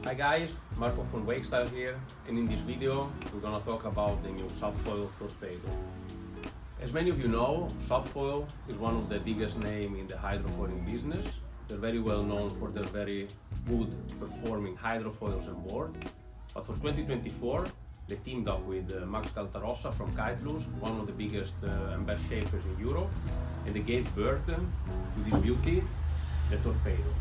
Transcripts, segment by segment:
Hi guys, Marco from Wakestyle here, and in this video we're gonna talk about the new Sabfoil Torpedo. As many of you know, Sabfoil is one of the biggest names in the hydrofoiling business. They're very well known for their very good performing hydrofoils on board. But for 2024, they teamed up with Max Caltarossa from Kitelus, one of the biggest and best shapers in Europe, and they gave birth to this beauty, the Torpedo.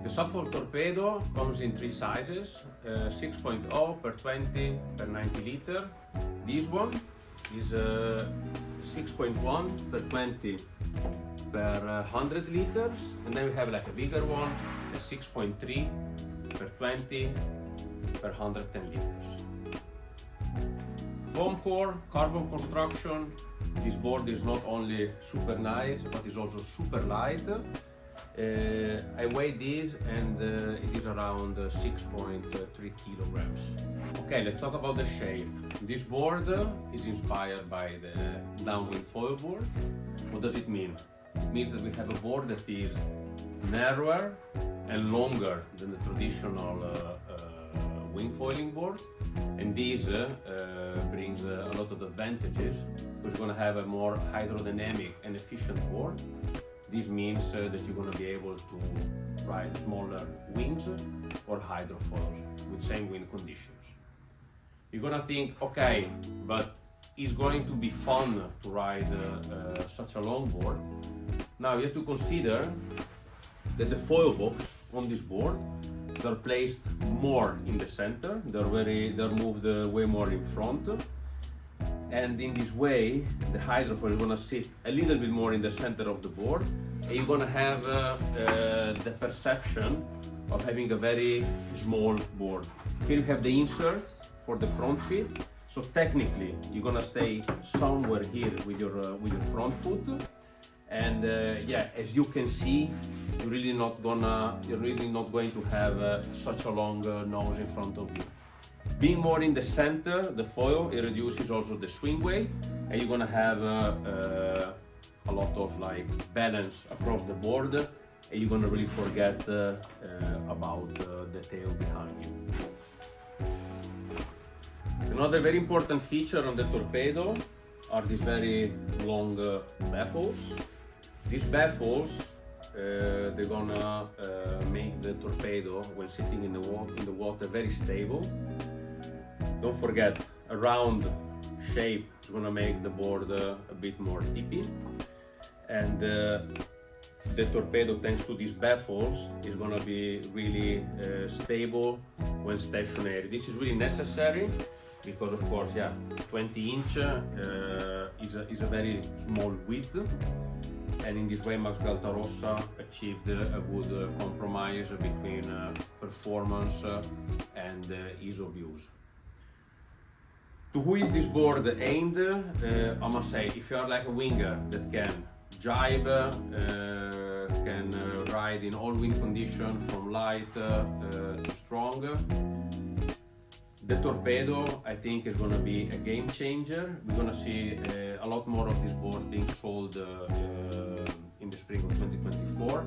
The Sabfoil Torpedo comes in three sizes, 6.0 per 20 per 90 liter. This one is 6.1 per 20 per 100 liters, and then we have like a bigger one, a 6.3 per 20 per 110 liters. Foam core, carbon construction. This board is not only super nice, but is also super light. I weighed this and it is around 6.3 kilograms. Okay, let's talk about the shape. This board is inspired by the Downwind foil board. What does it mean? It means that we have a board that is narrower and longer than the traditional wing foiling board, and this brings a lot of advantages because you're going to have a more hydrodynamic and efficient board. This means that you're going to be able to ride smaller wings or hydrofoils with same wind conditions. You're going to think, okay, but it's going to be fun to ride such a long board. Now you have to consider that the foil box on this board, they're placed more in the center, they're moved way more in front. And in this way, the hydrofoil is going to sit a little bit more in the center of the board, and you're going to have the perception of having a very small board. Here you have the inserts for the front feet, so technically you're going to stay somewhere here with your front foot. And yeah, as you can see, you're really not going to have such a long nose in front of you. Being more in the center, the foil, it reduces also the swing weight, and you're gonna have a lot of like balance across the board, and you're gonna really forget about the tail behind you. Another very important feature on the Torpedo are these very long baffles. These baffles, they're gonna make the Torpedo, when sitting in the water, very stable. Don't forget, a round shape is going to make the board a bit more tippy, and the Torpedo, thanks to these baffles, is going to be really stable when stationary. This is really necessary because, of course, 20 inch is a very small width, and in this way Max Caltarossa achieved a good compromise between performance and ease of use. To who is this board aimed? I must say, if you are like a winger that can jibe, can ride in all wind conditions from light to strong, the Torpedo, I think, is going to be a game changer. We're going to see a lot more of these boards being sold in the spring of 2024,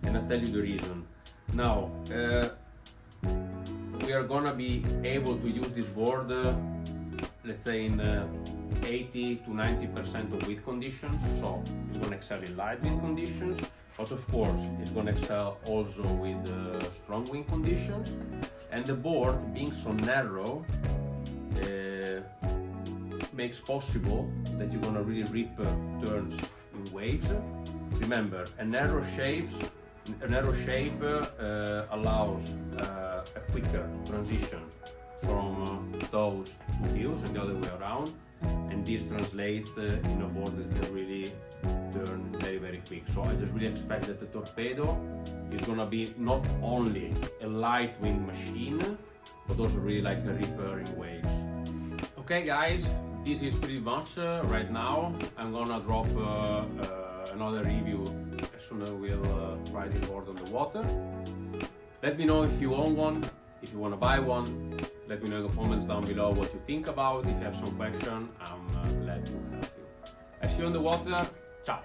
and I'll tell you the reason. Now, we are going to be able to use this board let's say in 80 to 90% of wind conditions, so it's going to excel in light wind conditions, but of course it's going to excel also with strong wind conditions. And the board, being so narrow, makes possible that you're going to really rip turns in waves. Remember, a narrow shape allows a quicker transition from toes to heels and the other way around, and this translates in a board that can really turn very, very quick. So I just really expect that the Torpedo is gonna be not only a light wind machine, but also really like a ripper in waves. Okay guys, this is pretty much right now. I'm gonna drop another review as soon as we'll try this board on the water. Let me know if you own one, if you want to buy one. Let me know in the comments down below what you think about. If you have some question, I'm glad to help you. I see you on the water. Ciao!